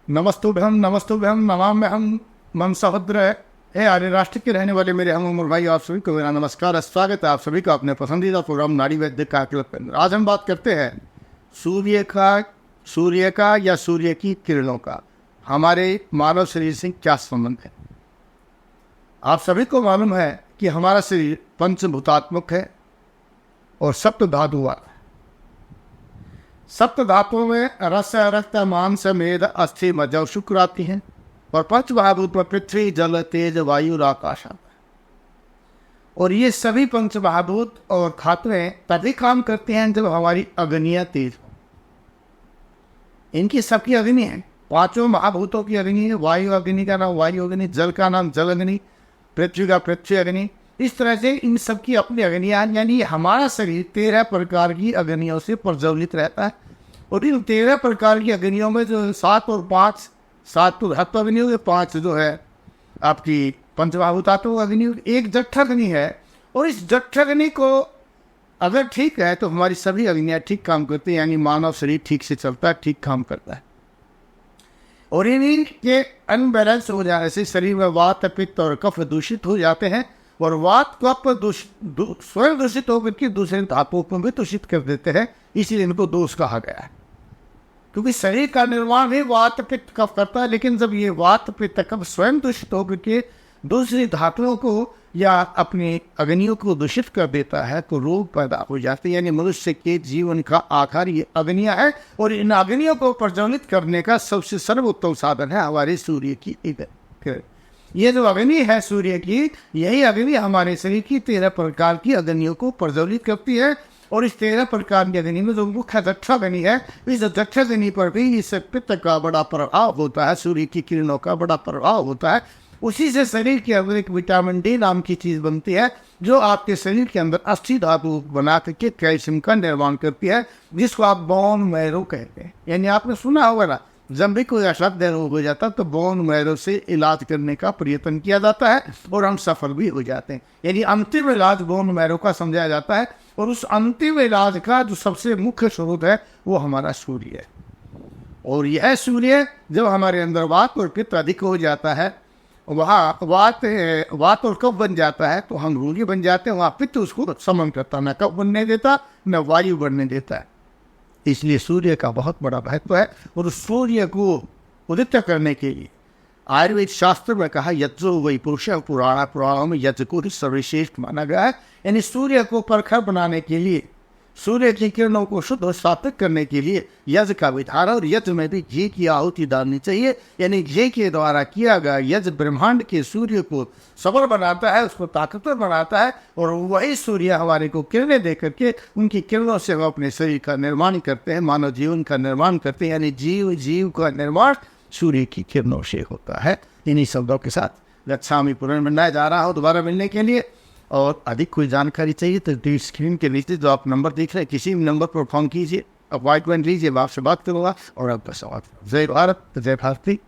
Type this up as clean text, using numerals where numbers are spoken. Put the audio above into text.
नमस्तुभ्यम नमाम्यहम मम सहोदर। हे आर्य राष्ट्र के रहने वाले मेरे हम उम्र भाई, आप सभी को मेरा नमस्कार। स्वागत है आप सभी का अपने पसंदीदा प्रोग्राम नाड़ी वैद्य का क्लब के अंदर। आज हम बात करते हैं सूर्य का या सूर्य की किरणों का हमारे मानव शरीर से क्या संबंध है। आप सभी को मालूम है कि हमारा शरीर पंचभूतात्मक है और सप्त धातु वाला है। सप्त धातुओं में रस, रक्त, मांस, मेद, अस्थि, मज्जा और शुक्र आती हैं और पंच महाभूत में पृथ्वी, जल, तेज, वायु और आकाश आता है। और ये सभी पंच महाभूत और धातुएं तभी काम करते हैं जब हमारी अग्नियां तेज हो। इनकी सबकी अग्नि है, पांचों महाभूतों की अग्नि है। वायु अग्नि का नाम वायु अग्नि, जल का नाम जल अग्नि, पृथ्वी का पृथ्वी अग्नि। इस तरह से इन सबकी अपनी अग्नियां, यानी हमारा शरीर 13 प्रकार की अग्नियों से प्रज्वलित रहता है। और इन 13 प्रकार की अग्नियों में जो 7 और 5, 7 तो धातु अग्नि हो गई, 5 जो है आपकी पंचमहाभूतात्मक अग्नि, एक जठर अग्नि है। और इस जठर अग्नि को अगर ठीक है तो हमारी सभी अग्नियां ठीक काम करती हैं, यानी मानव शरीर ठीक से चलता है, ठीक काम करता है। और इन्हीं के अनबैलेंस हो जाने से शरीर में वात, पित्त और कफ दूषित हो जाते हैं। और वात कफ स्वयं दूषित होकर के दूसरे धातुओं को भी दूषित कर देते हैं, इसीलिए इनको दोष कहा गया है। क्योंकि शरीर का निर्माण भी वात, पित्त, कफ करता है, लेकिन जब ये वात, पित्त, कफ स्वयं दूषित होकर के दूसरी धातुओं को या अपनी अग्नियों को दूषित कर देता है तो रोग पैदा हो जाते हैं। यानी मनुष्य के जीवन का आधार ये अग्नियां है। और इन अग्नियों को प्रज्वलित करने का सबसे सर्वोत्तम साधन है हमारे सूर्य की किरण। ये जो अग्नि है सूर्य की, यही अग्नि हमारे शरीर की 13 प्रकार की अग्नियों को प्रज्वलित करती है। और इस 13 प्रकार की अग्नि में जो मुख्य जठर अग्नि है, इस जठर अग्नि पर भी इस पित्त का बड़ा प्रभाव होता है, सूर्य की किरणों का बड़ा प्रभाव होता है। उसी से शरीर के अंदर एक विटामिन डी नाम की चीज़ बनती है, जो आपके शरीर के अंदर अस्थि धातु बना करके कैल्शियम का निर्माण करती है, जिसको आप बोन मैरो कहते हैं। यानी आपने सुना होगा ना, जब भी कोई अश्वत्थ रोग हो जाता है तो बोन मैरो से इलाज करने का प्रयत्न किया जाता है और हम सफल भी हो जाते हैं। यानी अंतिम इलाज बोन मैरो का समझाया जाता है। और उस अंतिम इलाज का जो सबसे मुख्य स्रोत है वो हमारा सूर्य है। और यह सूर्य जब हमारे अंदर वात और पित्त अधिक हो जाता है, वहाँ वात और कफ बन जाता है तो हम रोगी बन जाते हैं। वहाँ पित्त उसको समन करता, न कफ बनने देता न वायु बनने देता है। इसलिए सूर्य का बहुत बड़ा महत्व है। और सूर्य को उदित करने के लिए आयुर्वेद शास्त्र में कहा यज्ञो वही पुरुष, पुराणों में यज्ञ को ही सर्वश्रेष्ठ माना गया है। यानी सूर्य को प्रखर बनाने के लिए, सूर्य की किरणों को शुद्ध और सात्विक करने के लिए यज्ञ का विधान। और यज्ञ में भी घी की आहुति डालनी चाहिए। यानी घी के द्वारा किया गया यज्ञ ब्रह्मांड के सूर्य को सबल बनाता है, उसको ताकतवर बनाता है। और वही सूर्य हमारे को किरणें दे करके उनकी किरणों से हम अपने शरीर का निर्माण करते हैं, मानव जीवन का निर्माण करते हैं। यानी जीव का निर्माण सूर्य की किरणों से होता है। इन्हीं शब्दों के साथ गच्छामि पुनर्मिलनाय जा रहा हूँ दोबारा मिलने के लिए। और अधिक कोई जानकारी चाहिए तो स्क्रीन के नीचे जो आप नंबर देख रहे हैं, किसी भी नंबर पर फोन कीजिए, अपॉइंटमेंट लीजिए, मैं आपसे बात करूँगा और आपका सवाल। जय भारत, जय भारती।